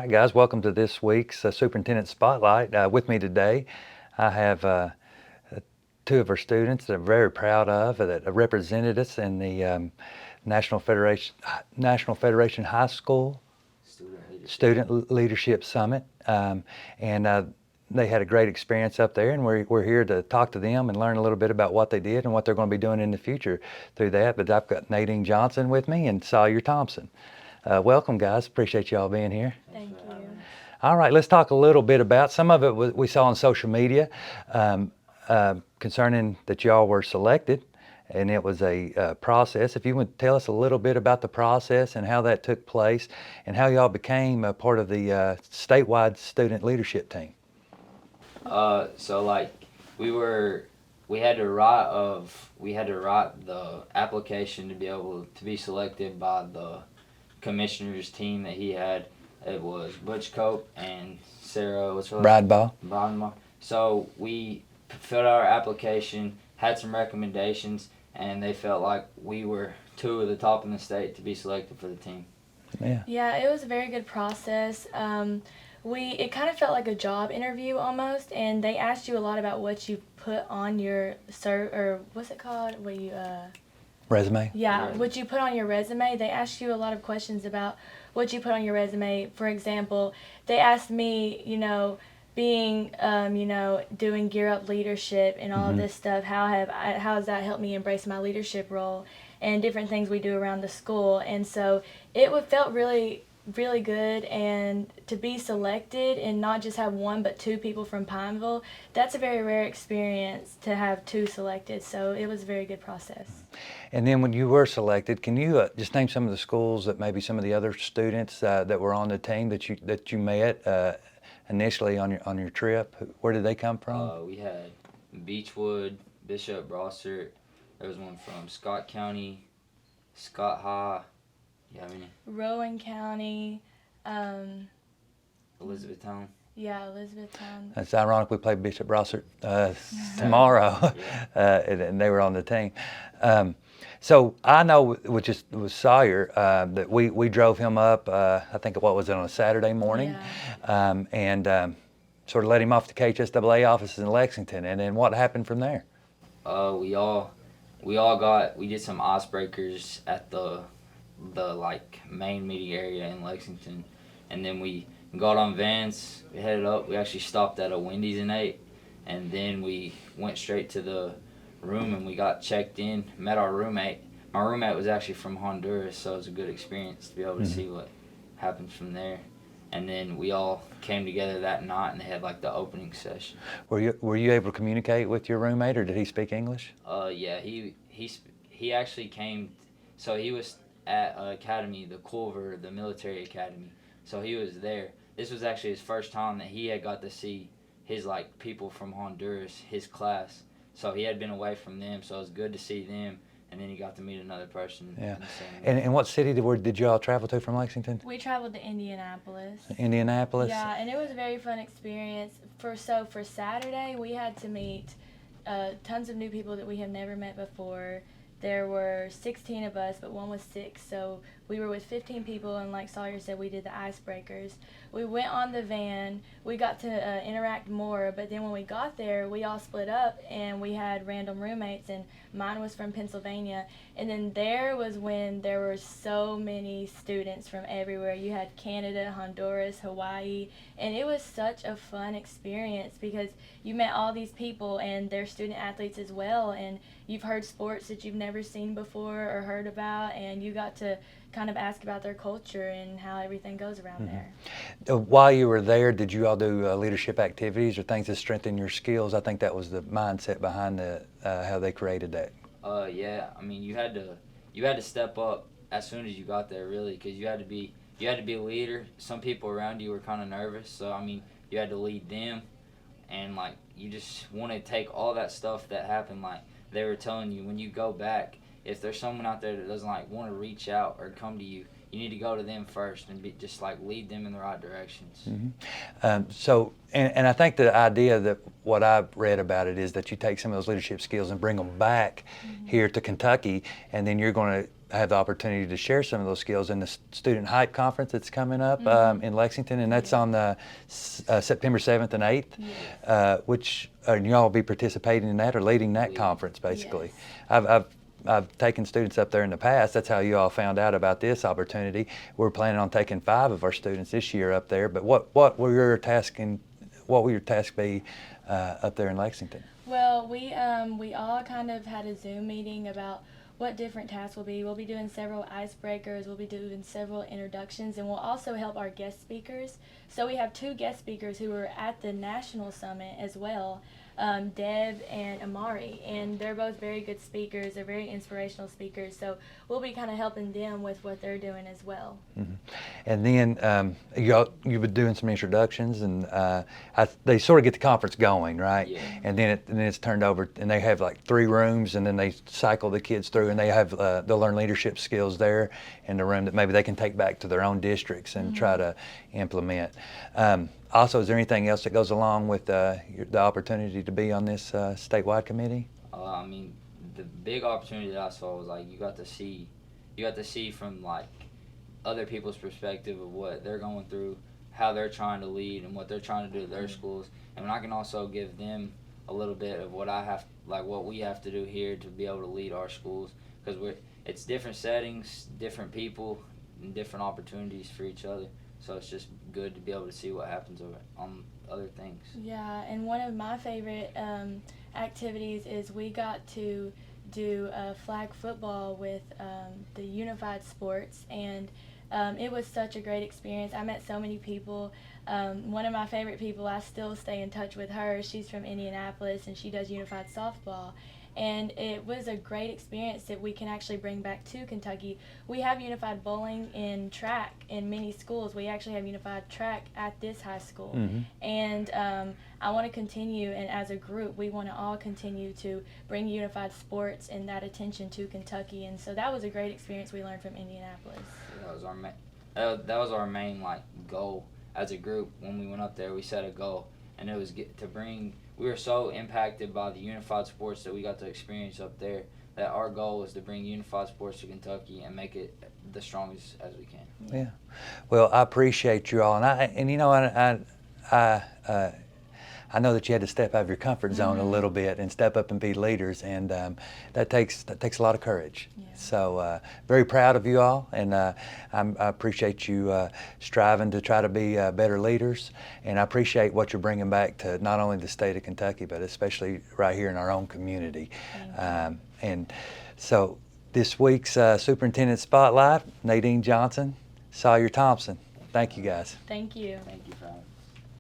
right, guys, welcome to this week's Superintendent Spotlight. With me today, I have two of our students that I'm very proud of that represented us in the National Federation High School Student Leadership Summit, and they had a great experience up there, and we're here to talk to them and learn a little bit about what they did and what they're going to be doing in the future through that. But I've got Nadine Johnson with me and Sawyer Thompson. Welcome, guys. Appreciate y'all being here. Thank you. All right, let's talk a little bit about some of it we saw on social media concerning that y'all were selected, and it was a process. If you would tell us a little bit about the process and how that took place and how y'all became a part of the statewide student leadership team. We had to write the application to be able to be selected by the commissioner's team that he had. It was Butch Cope and Sarah, what's her last name? Bradbaugh. So we filled out our application, had some recommendations, and they felt like we were two of the top in the state to be selected for the team. Yeah, it was a very good process. It kind of felt like a job interview almost, and they asked you a lot about what you put on your what's it called? Resume? Yeah, what you put on your resume. They asked you a lot of questions about what you put on your resume. For example, they asked me, being, doing Gear Up Leadership and all of this stuff, how has that helped me embrace my leadership role and different things we do around the school. And so felt really, really good, and to be selected and not just have one but two people from Pineville, that's a very rare experience to have two selected. So it was a very good process. And then when you were selected, can you just name some of the schools that maybe some of the other students that were on the team that you met initially on your trip? Where did they come from? We had Beechwood, Bishop, Brossart. There was one from Scott County, Scott High. You have any? Rowan County. Elizabethtown. Yeah, Elizabethtown. It's ironic we play Bishop Brossart tomorrow, and they were on the team. So I know with Sawyer that we drove him up. I think on a Saturday morning, and sort of let him off the KHSAA offices in Lexington. And then what happened from there? We did some icebreakers at the main meeting area in Lexington, and then we got on vans. We headed up. We actually stopped at a Wendy's and ate, and then we went straight to the room and we got checked in. Met our roommate. My roommate was actually from Honduras, so it was a good experience to be able to see what happened from there. And then we all came together that night, and they had the opening session. Were you able to communicate with your roommate, or did he speak English? Yeah, he actually came. So he was at academy, the Culver, the military academy. So he was there. This was actually his first time that he had got to see his people from Honduras, his class. So he had been away from them, so it was good to see them. And then he got to meet another person. Yeah. And what city did you all travel to from Lexington? We traveled to Indianapolis. Indianapolis? Yeah, and it was a very fun experience. For Saturday, we had to meet tons of new people that we have never met before. There were 16 of us, but one was sick, so we were with 15 people, and like Sawyer said, we did the icebreakers. We went on the van. We got to interact more, but then when we got there, we all split up, and we had random roommates, and mine was from Pennsylvania. And then there was when there were so many students from everywhere. You had Canada, Honduras, Hawaii, and it was such a fun experience because you met all these people, and they're student athletes as well, and you've heard sports that you've never seen before or heard about, and you got to kind of ask about their culture and how everything goes around there. While you were there, did you all do leadership activities or things to strengthen your skills? I think that was the mindset behind how they created that. Yeah, I mean, you had to step up as soon as you got there, really, because you had to be a leader. Some people around you were kind of nervous, so I mean, you had to lead them, and you just want to take all that stuff that happened. They were telling you, when you go back, if there's someone out there that doesn't want to reach out or come to you, you need to go to them first and just lead them in the right directions. So I think the idea that what I've read about it is that you take some of those leadership skills and bring them back here to Kentucky, and then you're going to have the opportunity to share some of those skills in the Student Hype Conference that's coming up in Lexington, and that's on the September 7th and 8th, which you all will be participating in that or leading that conference, basically. Yes. I've taken students up there in the past. That's how you all found out about this opportunity. We're planning on taking 5 of our students this year up there. But what will your task be up there in Lexington? Well, we all kind of had a Zoom meeting about what different tasks will be. We'll be doing several icebreakers, we'll be doing several introductions, and we'll also help our guest speakers. So we have 2 guest speakers who were at the National Summit as well, Deb and Amari, and they're both very good speakers. They're very inspirational speakers, so we'll be kind of helping them with what they're doing as well. And then you've been doing some introductions, and they sort of get the conference going, right? Yeah. And then it's turned over, and they have like 3 rooms, and then they cycle the kids through, and they'll learn leadership skills there in the room that maybe they can take back to their own districts and try to implement. Also, is there anything else that goes along with the opportunity to be on this statewide committee? I mean, the big opportunity that I saw was like you got to see from like other people's perspective of what they're going through, how they're trying to lead, and what they're trying to do at their schools. And I can also give them a little bit of what we have to do here to be able to lead our schools, because it's different settings, different people, and different opportunities for each other. So it's just good to be able to see what happens on other things. Yeah, and one of my favorite activities is we got to do flag football with the unified sports, and it was such a great experience. I met so many people. One of my favorite people, I still stay in touch with her. She's from Indianapolis, and she does unified softball. And it was a great experience that we can actually bring back to Kentucky. We have unified bowling and track in many schools. We actually have unified track at this high school. And I want to continue, and as a group, we want to all continue to bring unified sports and that attention to Kentucky. And so that was a great experience we learned from Indianapolis. That was our main goal as a group. When we went up there, we set a goal, and it was to bring. We were so impacted by the unified sports that we got to experience up there that our goal was to bring unified sports to Kentucky and make it the strongest as we can. Yeah. Well, I appreciate you all, and you know, I know that you had to step out of your comfort zone a little bit and step up and be leaders, and that takes a lot of courage. Yeah. So very proud of you all, and I appreciate you striving to try to be better leaders, and I appreciate what you're bringing back to not only the state of Kentucky, but especially right here in our own community. And so this week's Superintendent Spotlight, Nadine Johnson, Sawyer Thompson. Thank you guys. Thank you. Thank you for having me.